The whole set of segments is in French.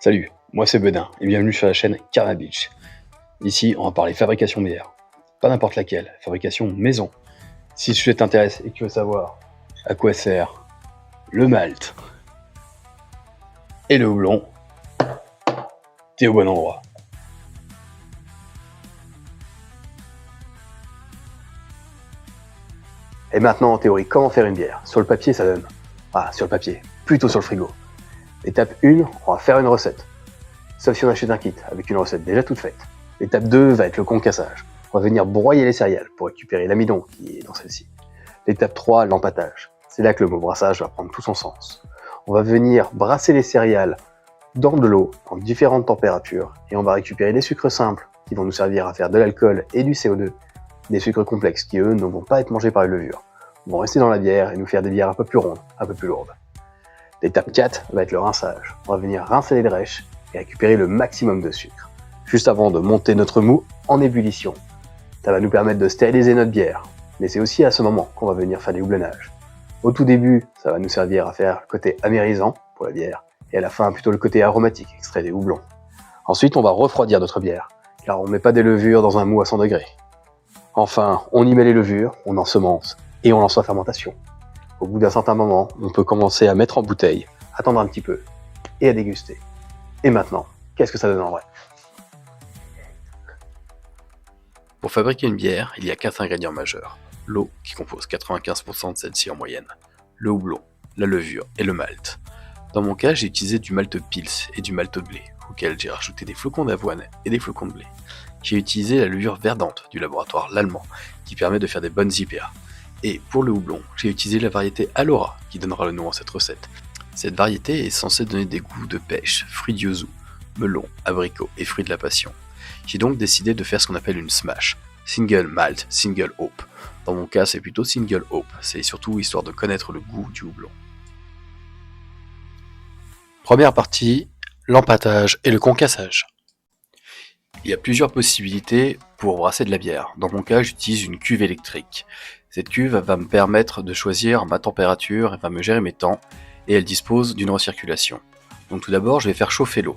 Salut, moi c'est Bedin et bienvenue sur la chaîne Karma Beach. Ici, on va parler fabrication de bière. Pas n'importe laquelle, fabrication maison. Si le sujet t'intéresse et que tu veux savoir à quoi sert le malt et le houblon, t'es au bon endroit. Et maintenant en théorie, comment faire une bière? Sur le papier ça donne... sur le papier, plutôt sur le frigo. Étape 1, on va faire une recette. Sauf si on achète un kit avec une recette déjà toute faite. L'étape 2 va être le concassage. On va venir broyer les céréales pour récupérer l'amidon qui est dans celle-ci. L'étape 3, l'empâtage. C'est là que le mot brassage va prendre tout son sens. On va venir brasser les céréales dans de l'eau, en différentes températures, et on va récupérer des sucres simples qui vont nous servir à faire de l'alcool et du CO2, des sucres complexes qui, eux, ne vont pas être mangés par les levures, vont rester dans la bière et nous faire des bières un peu plus rondes, un peu plus lourdes. L'étape 4 va être le rinçage. On va venir rincer les drèches et récupérer le maximum de sucre, juste avant de monter notre mou en ébullition. Ça va nous permettre de stériliser notre bière, mais c'est aussi à ce moment qu'on va venir faire des houblonnages. Au tout début, ça va nous servir à faire le côté amérisant pour la bière, et à la fin plutôt le côté aromatique, extrait des houblons. Ensuite, on va refroidir notre bière, car on ne met pas des levures dans un mou à 100 degrés. Enfin, on y met les levures, on ensemence, et on lance la fermentation. Au bout d'un certain moment, on peut commencer à mettre en bouteille, attendre un petit peu, et à déguster. Et maintenant, qu'est-ce que ça donne en vrai? Pour fabriquer une bière, il y a 4 ingrédients majeurs. L'eau, qui compose 95% de celle-ci en moyenne, le houblon, la levure et le malt. Dans mon cas, j'ai utilisé du malt pils et du malt de blé, auquel j'ai rajouté des flocons d'avoine et des flocons de blé. J'ai utilisé la levure verdante du laboratoire L'Allemand, qui permet de faire des bonnes IPA. Et pour le houblon, j'ai utilisé la variété Alora, qui donnera le nom à cette recette. Cette variété est censée donner des goûts de pêche, fruits du yuzu, melon, abricot et fruits de la passion. J'ai donc décidé de faire ce qu'on appelle une smash, single malt, single hop. Dans mon cas, c'est plutôt single hop, c'est surtout histoire de connaître le goût du houblon. Première partie, l'empâtage et le concassage. Il y a plusieurs possibilités pour brasser de la bière. Dans mon cas, j'utilise une cuve électrique. Cette cuve va me permettre de choisir ma température, elle va me gérer mes temps, et elle dispose d'une recirculation. Donc tout d'abord, je vais faire chauffer l'eau.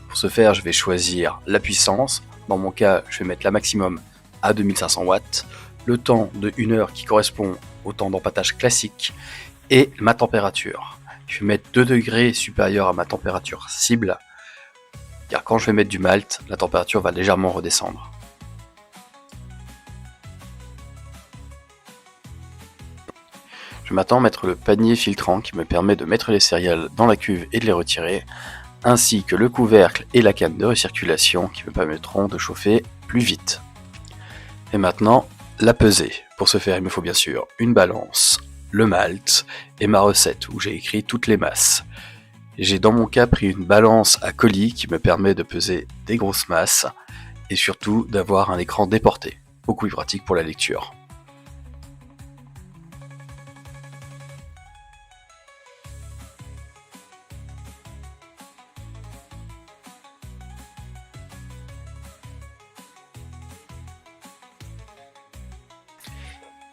Pour ce faire, je vais choisir la puissance. Dans mon cas, je vais mettre la maximum à 2500 watts, le temps de 1 heure qui correspond au temps d'empâtage classique, et ma température. Je vais mettre 2 degrés supérieur à ma température cible, car quand je vais mettre du malt, la température va légèrement redescendre. Je vais maintenant mettre le panier filtrant qui me permet de mettre les céréales dans la cuve et de les retirer, ainsi que le couvercle et la canne de recirculation qui me permettront de chauffer plus vite. Et maintenant, la pesée. Pour ce faire, il me faut bien sûr une balance, le malt et ma recette où j'ai écrit toutes les masses. J'ai dans mon cas pris une balance à colis qui me permet de peser des grosses masses et surtout d'avoir un écran déporté, beaucoup plus pratique pour la lecture.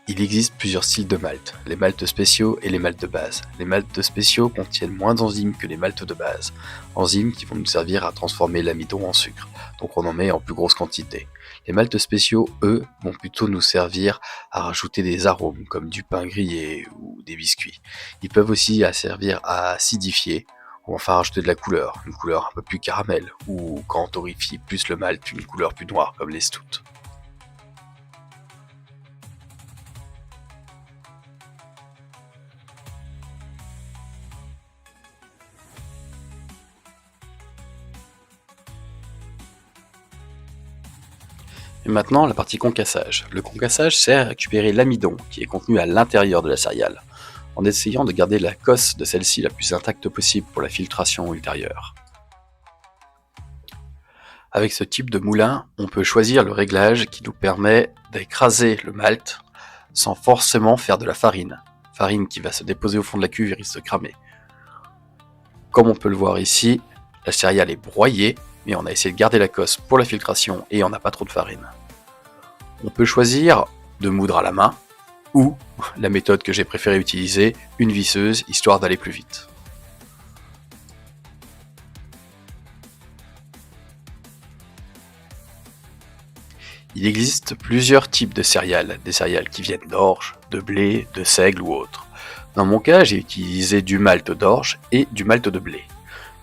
Il existe plusieurs styles de malt, les maltes spéciaux et les maltes de base. Les maltes spéciaux contiennent moins d'enzymes que les maltes de base, enzymes qui vont nous servir à transformer l'amidon en sucre, donc on en met en plus grosse quantité. Les maltes spéciaux, eux, vont plutôt nous servir à rajouter des arômes, comme du pain grillé ou des biscuits. Ils peuvent aussi servir à acidifier, ou enfin rajouter de la couleur, une couleur un peu plus caramel, ou quand on torréfie plus le malt, une couleur plus noire, comme les stouts. Et maintenant, la partie concassage. Le concassage sert à récupérer l'amidon qui est contenu à l'intérieur de la céréale, en essayant de garder la cosse de celle-ci la plus intacte possible pour la filtration ultérieure. Avec ce type de moulin, on peut choisir le réglage qui nous permet d'écraser le malt sans forcément faire de la farine. Farine qui va se déposer au fond de la cuve et risque de cramer. Comme on peut le voir ici, la céréale est broyée, mais on a essayé de garder la cosse pour la filtration et on n'a pas trop de farine. On peut choisir de moudre à la main ou la méthode que j'ai préféré utiliser, une visseuse, histoire d'aller plus vite. Il existe plusieurs types de céréales, des céréales qui viennent d'orge, de blé, de seigle ou autre. Dans mon cas, j'ai utilisé du malt d'orge et du malt de blé.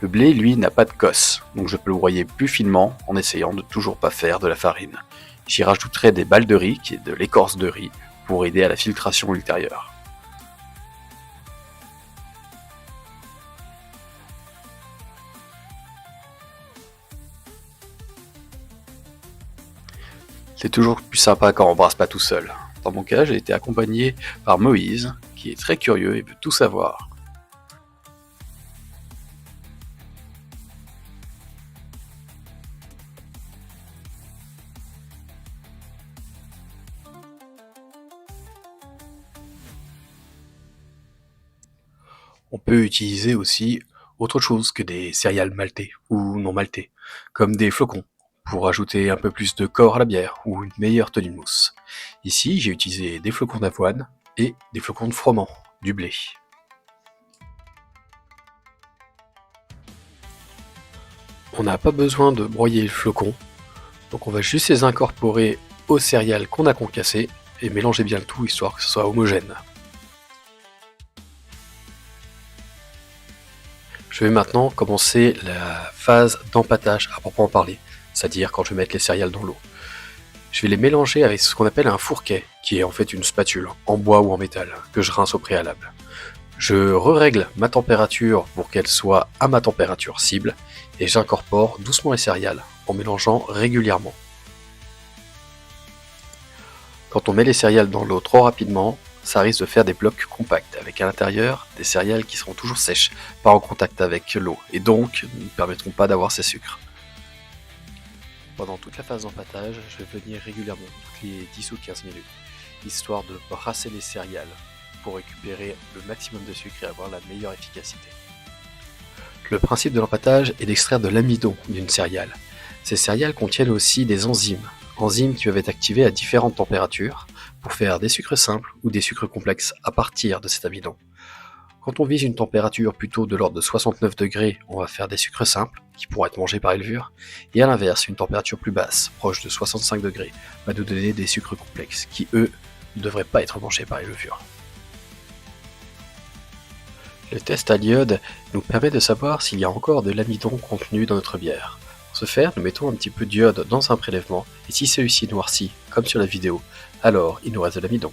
Le blé, lui, n'a pas de cosse, donc je peux le broyer plus finement en essayant de toujours pas faire de la farine. J'y rajouterai des balles de riz, qui est de l'écorce de riz, pour aider à la filtration ultérieure. C'est toujours plus sympa quand on brasse pas tout seul. Dans mon cas, j'ai été accompagné par Moïse, qui est très curieux et veut tout savoir. On peut utiliser aussi autre chose que des céréales maltées ou non maltées, comme des flocons, pour ajouter un peu plus de corps à la bière ou une meilleure tenue de mousse. Ici, j'ai utilisé des flocons d'avoine et des flocons de froment, du blé. On n'a pas besoin de broyer le flocon, donc on va juste les incorporer aux céréales qu'on a concassées et mélanger bien le tout histoire que ce soit homogène. Je vais maintenant commencer la phase d'empâtage à proprement parler, c'est-à-dire quand je vais mettre les céréales dans l'eau. Je vais les mélanger avec ce qu'on appelle un fourquet, qui est en fait une spatule, en bois ou en métal, que je rince au préalable. Je règle ma température pour qu'elle soit à ma température cible, et j'incorpore doucement les céréales, en mélangeant régulièrement. Quand on met les céréales dans l'eau trop rapidement, ça risque de faire des blocs compacts, avec à l'intérieur des céréales qui seront toujours sèches, pas en contact avec l'eau, et donc ne permettront pas d'avoir ces sucres. Pendant toute la phase d'empâtage, je vais venir régulièrement, toutes les 10 ou 15 minutes, histoire de brasser les céréales pour récupérer le maximum de sucre et avoir la meilleure efficacité. Le principe de l'empâtage est d'extraire de l'amidon d'une céréale. Ces céréales contiennent aussi des enzymes qui peuvent être activées à différentes températures pour faire des sucres simples ou des sucres complexes à partir de cet amidon. Quand on vise une température plutôt de l'ordre de 69 degrés, on va faire des sucres simples, qui pourront être mangés par les levure, et à l'inverse, une température plus basse, proche de 65 degrés, va nous donner des sucres complexes, qui eux, ne devraient pas être mangés par les levures. Le test à l'iode nous permet de savoir s'il y a encore de l'amidon contenu dans notre bière. Pour ce faire, nous mettons un petit peu d'iode dans un prélèvement, et si celui-ci noircit, comme sur la vidéo, alors il nous reste de l'amidon.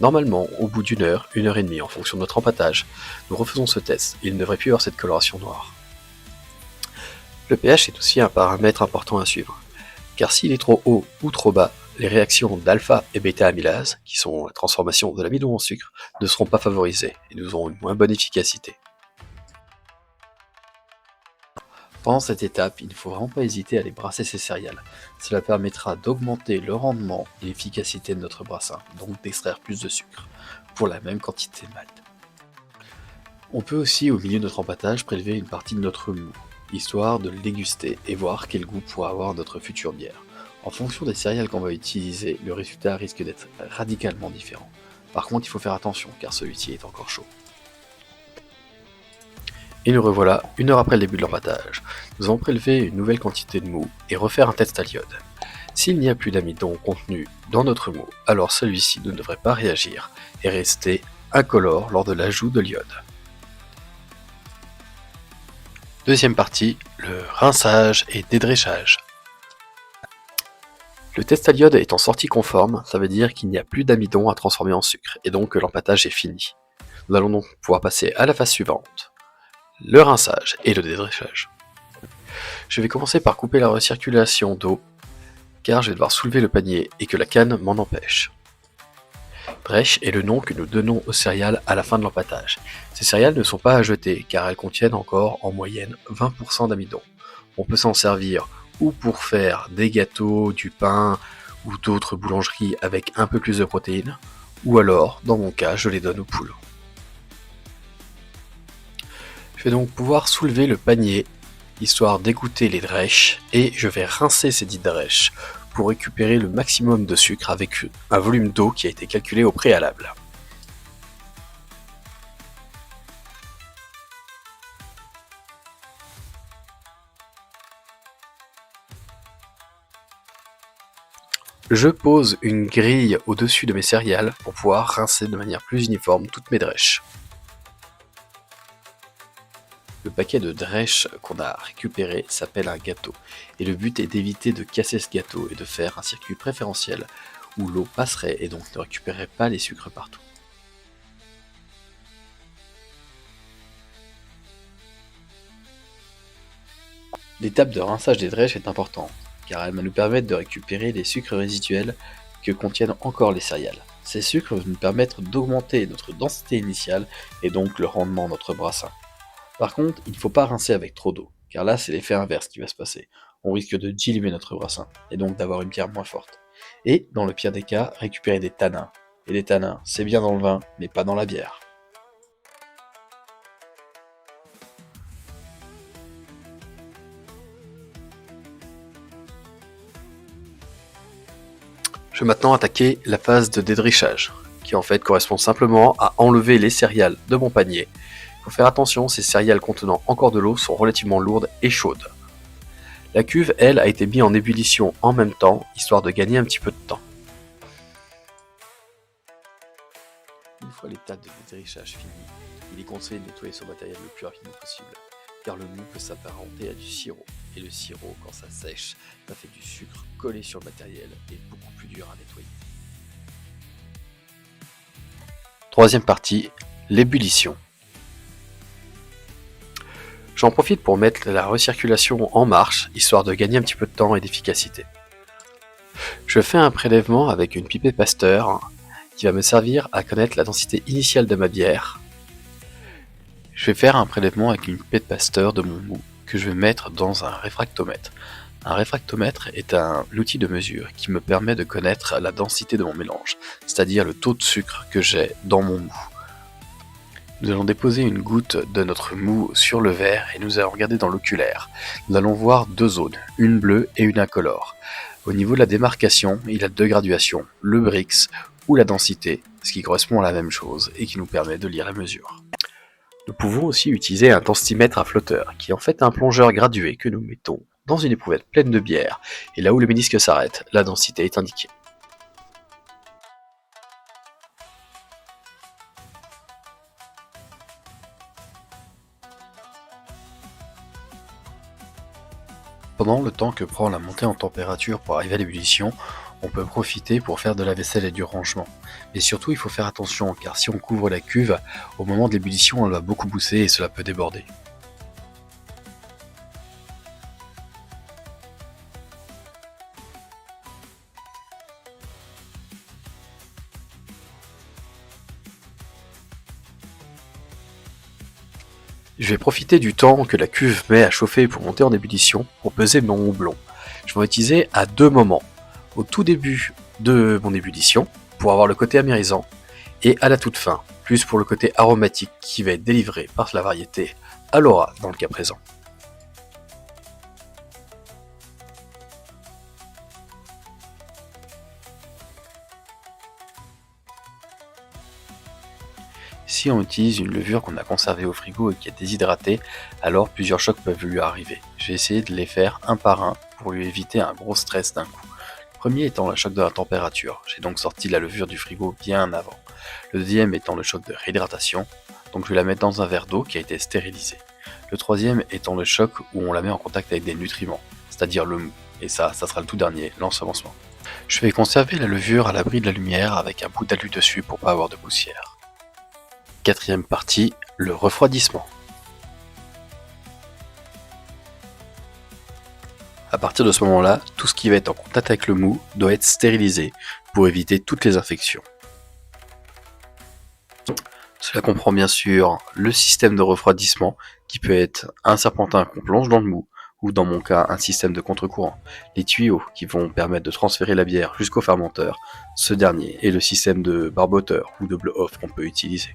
Normalement, au bout d'une heure et demie, en fonction de notre empâtage, nous refaisons ce test et il ne devrait plus y avoir cette coloration noire. Le pH est aussi un paramètre important à suivre, car s'il est trop haut ou trop bas, les réactions d'alpha et bêta amylase, qui sont la transformation de l'amidon en sucre, ne seront pas favorisées et nous aurons une moins bonne efficacité. Pendant cette étape, il ne faut vraiment pas hésiter à aller brasser ces céréales. Cela permettra d'augmenter le rendement et l'efficacité de notre brassin, donc d'extraire plus de sucre, pour la même quantité de malt. On peut aussi, au milieu de notre empâtage, prélever une partie de notre mou, histoire de le déguster et voir quel goût pourra avoir notre future bière. En fonction des céréales qu'on va utiliser, le résultat risque d'être radicalement différent. Par contre, il faut faire attention, car celui-ci est encore chaud. Et nous revoilà, une heure après le début de l'empâtage. Nous allons prélever une nouvelle quantité de mou et refaire un test à l'iode. S'il n'y a plus d'amidon contenu dans notre mou, alors celui-ci ne devrait pas réagir et rester incolore lors de l'ajout de l'iode. Deuxième partie, le rinçage et dédréchage. Le test à l'iode étant sorti conforme, ça veut dire qu'il n'y a plus d'amidon à transformer en sucre, et donc que l'empâtage est fini. Nous allons donc pouvoir passer à la phase suivante, le rinçage et le dédréchage. Je vais commencer par couper la recirculation d'eau, car je vais devoir soulever le panier et que la canne m'en empêche. Drèche est le nom que nous donnons aux céréales à la fin de l'empâtage. Ces céréales ne sont pas à jeter, car elles contiennent encore en moyenne 20% d'amidon. On peut s'en servir ou pour faire des gâteaux, du pain ou d'autres boulangeries avec un peu plus de protéines, ou alors, dans mon cas, je les donne aux poules. Je vais donc pouvoir soulever le panier, histoire d'égoutter les drèches, et je vais rincer ces dites drèches pour récupérer le maximum de sucre avec un volume d'eau qui a été calculé au préalable. Je pose une grille au-dessus de mes céréales pour pouvoir rincer de manière plus uniforme toutes mes drèches. Le paquet de drèches qu'on a récupéré s'appelle un gâteau, et le but est d'éviter de casser ce gâteau et de faire un circuit préférentiel où l'eau passerait et donc ne récupérerait pas les sucres partout. L'étape de rinçage des drèches est importante, car elle va nous permettre de récupérer les sucres résiduels que contiennent encore les céréales. Ces sucres vont nous permettre d'augmenter notre densité initiale et donc le rendement de notre brassin. Par contre, il ne faut pas rincer avec trop d'eau, car là c'est l'effet inverse qui va se passer. On risque de diluer notre brassin, et donc d'avoir une bière moins forte. Et, dans le pire des cas, récupérer des tanins. Et les tanins, c'est bien dans le vin, mais pas dans la bière. Je vais maintenant attaquer la phase de dédrichage, qui en fait correspond simplement à enlever les céréales de mon panier. Il faut faire attention, ces céréales contenant encore de l'eau sont relativement lourdes et chaudes. La cuve, elle, a été mise en ébullition en même temps, histoire de gagner un petit peu de temps. Une fois l'étape de dédrichage finie, il est conseillé de nettoyer son matériel le plus rapidement possible, car le mou peut s'apparenter à du sirop, et le sirop, quand ça sèche, ça fait du sucre collé sur le matériel et beaucoup plus dur à nettoyer. Troisième partie, l'ébullition. J'en profite pour mettre la recirculation en marche, histoire de gagner un petit peu de temps et d'efficacité. Je fais un prélèvement avec une pipette Pasteur qui va me servir à connaître la densité initiale de ma bière. Je vais faire un prélèvement avec une pipette Pasteur de mon mou que je vais mettre dans un réfractomètre. Un réfractomètre est un outil de mesure qui me permet de connaître la densité de mon mélange, c'est-à-dire le taux de sucre que j'ai dans mon mou. Nous allons déposer une goutte de notre mou sur le verre et nous allons regarder dans l'oculaire. Nous allons voir deux zones, une bleue et une incolore. Au niveau de la démarcation, il y a deux graduations, le Brix ou la densité, ce qui correspond à la même chose et qui nous permet de lire la mesure. Nous pouvons aussi utiliser un densitimètre à flotteur, qui est en fait un plongeur gradué que nous mettons dans une éprouvette pleine de bière, et là où le ménisque s'arrête, la densité est indiquée. Pendant le temps que prend la montée en température pour arriver à l'ébullition, on peut profiter pour faire de la vaisselle et du rangement. Mais surtout, il faut faire attention, car si on couvre la cuve, au moment de l'ébullition, elle va beaucoup pousser et cela peut déborder. Je vais profiter du temps que la cuve met à chauffer pour monter en ébullition pour peser mon houblon. Je vais l'utiliser à deux moments. Au tout début de mon ébullition, pour avoir le côté amérisant, et à la toute fin, plus pour le côté aromatique qui va être délivré par la variété Alora dans le cas présent. Si on utilise une levure qu'on a conservée au frigo et qui est déshydratée, alors plusieurs chocs peuvent lui arriver. Je vais essayer de les faire un par un pour lui éviter un gros stress d'un coup. Le premier étant le choc de la température, j'ai donc sorti la levure du frigo bien avant. Le deuxième étant le choc de réhydratation, donc je vais la mettre dans un verre d'eau qui a été stérilisé. Le troisième étant le choc où on la met en contact avec des nutriments, c'est-à-dire le mou. Et ça sera le tout dernier, l'ensemencement. Je vais conserver la levure à l'abri de la lumière avec un bout d'alu dessus pour pas avoir de poussière. Quatrième partie, le refroidissement. À partir de ce moment-là, tout ce qui va être en contact avec le mou doit être stérilisé pour éviter toutes les infections. Cela comprend bien sûr le système de refroidissement qui peut être un serpentin qu'on plonge dans le mou ou dans mon cas un système de contre-courant, les tuyaux qui vont permettre de transférer la bière jusqu'au fermenteur, ce dernier et le système de barboteur ou de blow-off qu'on peut utiliser.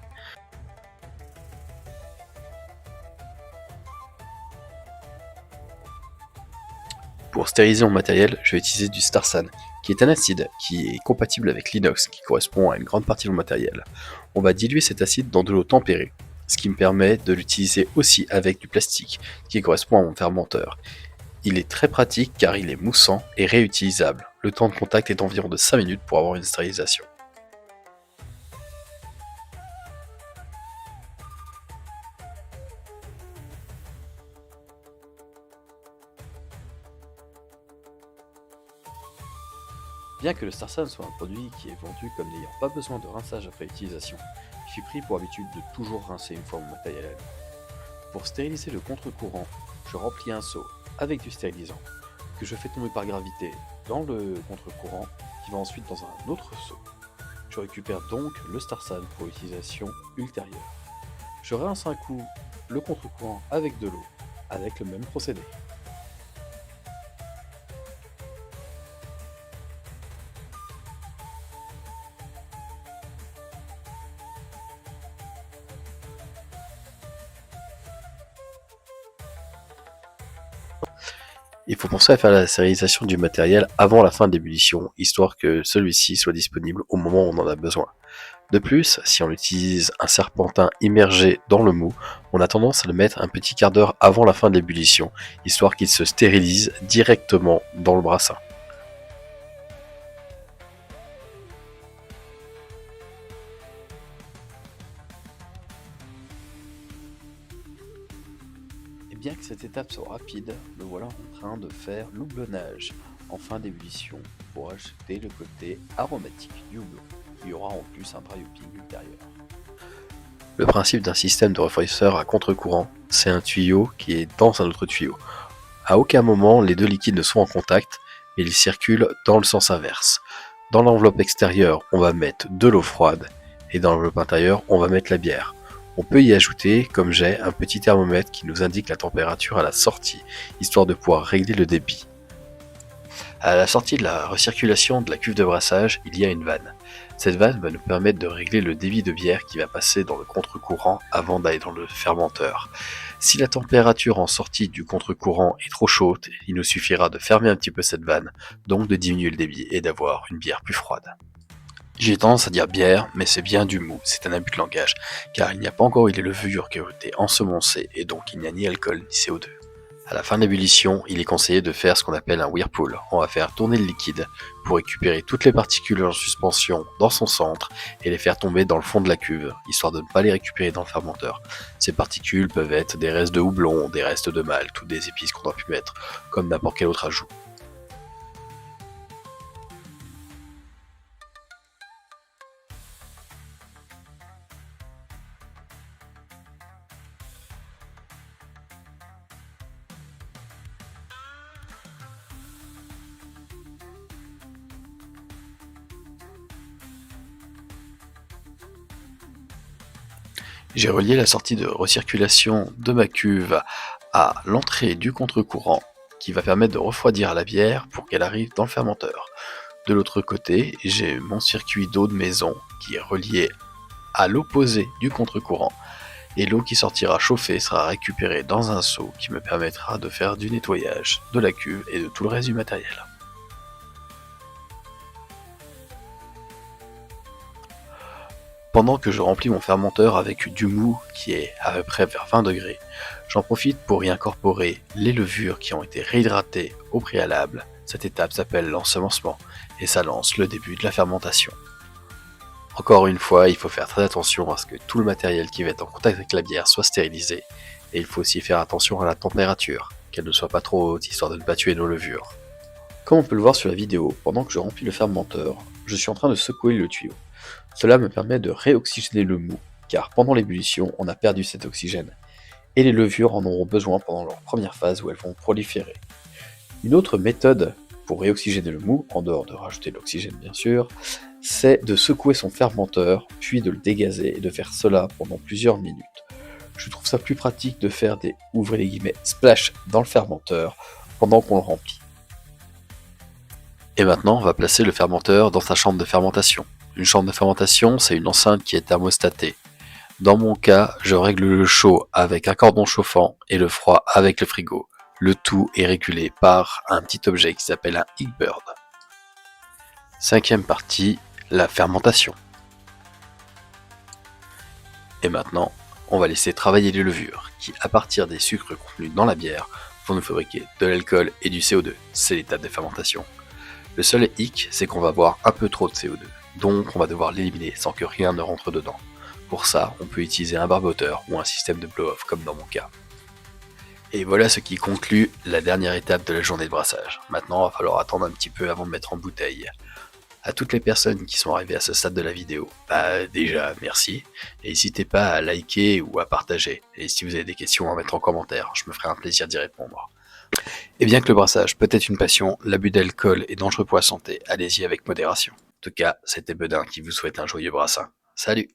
Pour stériliser mon matériel, je vais utiliser du Starsan, qui est un acide qui est compatible avec l'inox, qui correspond à une grande partie de mon matériel. On va diluer cet acide dans de l'eau tempérée, ce qui me permet de l'utiliser aussi avec du plastique, qui correspond à mon fermenteur. Il est très pratique car il est moussant et réutilisable. Le temps de contact est d'environ de 5 minutes pour avoir une stérilisation. Bien que le Starsan soit un produit qui est vendu comme n'ayant pas besoin de rinçage après utilisation, j'ai pris pour habitude de toujours rincer une fois mon matériel à l'eau. Pour stériliser le contre-courant, je remplis un seau avec du stérilisant que je fais tomber par gravité dans le contre-courant qui va ensuite dans un autre seau. Je récupère donc le Starsan pour utilisation ultérieure. Je rince un coup le contre-courant avec de l'eau avec le même procédé. Il faut penser à faire la stérilisation du matériel avant la fin de l'ébullition, histoire que celui-ci soit disponible au moment où on en a besoin. De plus, si on utilise un serpentin immergé dans le mou, on a tendance à le mettre un petit quart d'heure avant la fin de l'ébullition, histoire qu'il se stérilise directement dans le brassin. Et bien que cette étape soit rapide, me voilà en train de faire l'houblonnage en fin d'ébullition pour ajouter le côté aromatique du houblon. Il y aura en plus un dry hopping ultérieur. Le principe d'un système de refroidisseur à contre-courant, c'est un tuyau qui est dans un autre tuyau. À aucun moment les deux liquides ne sont en contact, mais ils circulent dans le sens inverse. Dans l'enveloppe extérieure, on va mettre de l'eau froide, et dans l'enveloppe intérieure, on va mettre la bière. On peut y ajouter, comme j'ai, un petit thermomètre qui nous indique la température à la sortie, histoire de pouvoir régler le débit. À la sortie de la recirculation de la cuve de brassage, il y a une vanne. Cette vanne va nous permettre de régler le débit de bière qui va passer dans le contre-courant avant d'aller dans le fermenteur. Si la température en sortie du contre-courant est trop chaude, il nous suffira de fermer un petit peu cette vanne, donc de diminuer le débit et d'avoir une bière plus froide. J'ai tendance à dire bière, mais c'est bien du mou, c'est un abus de langage, car il n'y a pas encore eu les levures qui ont été ensemencées et donc il n'y a ni alcool ni CO2. À la fin de l'ébullition, il est conseillé de faire ce qu'on appelle un whirlpool. On va faire tourner le liquide pour récupérer toutes les particules en suspension dans son centre et les faire tomber dans le fond de la cuve, histoire de ne pas les récupérer dans le fermenteur. Ces particules peuvent être des restes de houblon, des restes de malt ou des épices qu'on a pu mettre, comme n'importe quel autre ajout. J'ai relié la sortie de recirculation de ma cuve à l'entrée du contre-courant qui va permettre de refroidir la bière pour qu'elle arrive dans le fermenteur. De l'autre côté, j'ai mon circuit d'eau de maison qui est relié à l'opposé du contre-courant et l'eau qui sortira chauffée sera récupérée dans un seau qui me permettra de faire du nettoyage de la cuve et de tout le reste du matériel. Pendant que je remplis mon fermenteur avec du mou qui est à peu près vers 20 degrés, j'en profite pour y incorporer les levures qui ont été réhydratées au préalable. Cette étape s'appelle l'ensemencement et ça lance le début de la fermentation. Encore une fois, il faut faire très attention à ce que tout le matériel qui va être en contact avec la bière soit stérilisé et il faut aussi faire attention à la température, qu'elle ne soit pas trop haute histoire de ne pas tuer nos levures. Comme on peut le voir sur la vidéo, pendant que je remplis le fermenteur, je suis en train de secouer le tuyau. Cela me permet de réoxygéner le mou, car pendant l'ébullition, on a perdu cet oxygène, et les levures en auront besoin pendant leur première phase où elles vont proliférer. Une autre méthode pour réoxygéner le mou, en dehors de rajouter de l'oxygène bien sûr, c'est de secouer son fermenteur, puis de le dégazer et de faire cela pendant plusieurs minutes. Je trouve ça plus pratique de faire des, ouvrez les guillemets, splash dans le fermenteur pendant qu'on le remplit. Et maintenant, on va placer le fermenteur dans sa chambre de fermentation. Une chambre de fermentation, c'est une enceinte qui est thermostatée. Dans mon cas, je règle le chaud avec un cordon chauffant et le froid avec le frigo. Le tout est régulé par un petit objet qui s'appelle un Higbird. Cinquième partie, la fermentation. Et maintenant, on va laisser travailler les levures, qui à partir des sucres contenus dans la bière, vont nous fabriquer de l'alcool et du CO2. C'est l'étape de fermentation. Le seul hic, c'est qu'on va avoir un peu trop de CO2, donc on va devoir l'éliminer sans que rien ne rentre dedans. Pour ça, on peut utiliser un barboteur ou un système de blow-off comme dans mon cas. Et voilà ce qui conclut la dernière étape de la journée de brassage. Maintenant, il va falloir attendre un petit peu avant de mettre en bouteille. À toutes les personnes qui sont arrivées à ce stade de la vidéo, déjà merci, et n'hésitez pas à liker ou à partager, et si vous avez des questions à mettre en commentaire, je me ferai un plaisir d'y répondre. Et bien que le brassage peut être une passion, l'abus d'alcool est dangereux pour la santé, allez-y avec modération. En tout cas, c'était Bedin qui vous souhaite un joyeux brassin. Salut!